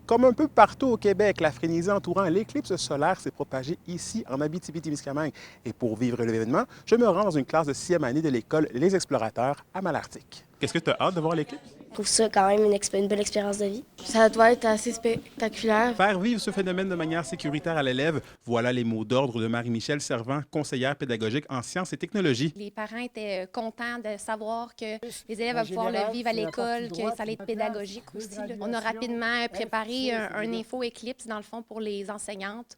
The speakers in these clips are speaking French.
Comme un peu partout au Québec, la frénésie entourant l'éclipse solaire s'est propagée ici en Abitibi-Témiscamingue. Et pour vivre l'événement, je me rends dans une classe de 6e année de l'école Les Explorateurs à Malartic. Qu'est-ce que tu as hâte de voir l'éclipse? Je trouve ça quand même une belle expérience de vie. Ça doit être assez spectaculaire. Faire vivre ce phénomène de manière sécuritaire à l'élève, voilà les mots d'ordre de Marie-Michel Servant, conseillère pédagogique en sciences et technologies. Les parents étaient contents de savoir que les élèves vont pouvoir le vivre à l'école, que ça allait être pédagogique aussi. On a rapidement préparé un info-éclipse, dans le fond, pour les enseignantes,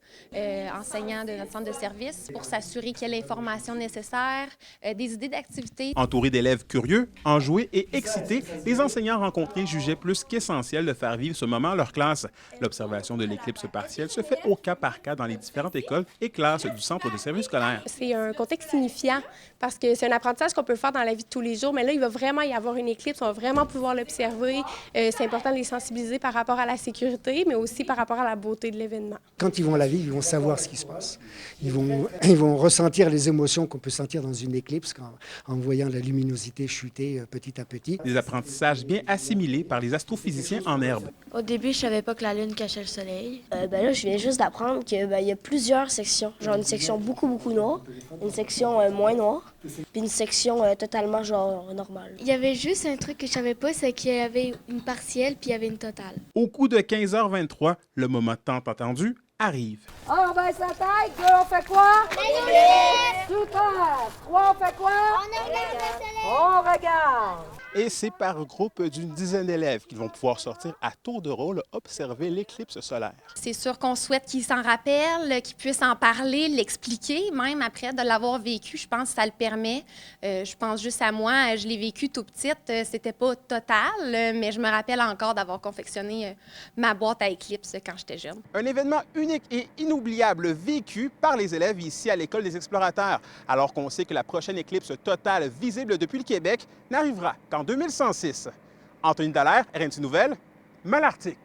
enseignants de notre centre de service, pour s'assurer qu'il y ait l'information nécessaire, des idées d'activités. Entourés d'élèves curieux, enjoués et excités, les enseignants rencontrés jugeaient plus qu'essentiel de faire vivre ce moment à leur classe. L'observation de l'éclipse partielle se fait au cas par cas dans les différentes écoles et classes du centre de service scolaire. C'est un contexte signifiant parce que c'est un apprentissage qu'on peut faire dans la vie de tous les jours, mais là, il va vraiment y avoir une éclipse, on va vraiment pouvoir l'observer. C'est important de les sensibiliser par rapport à la sécurité, mais aussi par rapport à la beauté de l'événement. Quand ils vont la vivre, ils vont savoir ce qui se passe. Ils vont ressentir les émotions qu'on peut sentir dans une éclipse en voyant la luminosité chuter petit à petit. Des apprentissages bien assimilés par les astrophysiciens en herbe. Au début, je savais pas que la Lune cachait le Soleil. Là, je viens juste d'apprendre qu'il y a plusieurs sections. Genre une section beaucoup noire, une section moins noire, puis une section totalement genre normale. Il y avait juste un truc que je savais pas, c'est qu'il y avait une partielle puis il y avait une totale. Au coup de 15h23, le moment tant attendu arrive. On baisse la tête, deux, on fait quoi? Super! Trois, on fait quoi? On regarde! Et c'est par groupe d'une dizaine d'élèves qu'ils vont pouvoir sortir à tour de rôle observer l'éclipse solaire. C'est sûr qu'on souhaite qu'ils s'en rappellent, qu'ils puissent en parler, l'expliquer, même après de l'avoir vécu. Je pense que ça le permet. Je pense juste à moi, je l'ai vécu tout petite. C'était pas total, mais je me rappelle encore d'avoir confectionné ma boîte à éclipse quand j'étais jeune. Un événement unique et inoubliable vécu par les élèves ici à l'École des Explorateurs, alors qu'on sait que la prochaine éclipse totale visible depuis le Québec n'arrivera qu'en 2106. Anthony Dallaire, RNC Nouvelles, Malartic.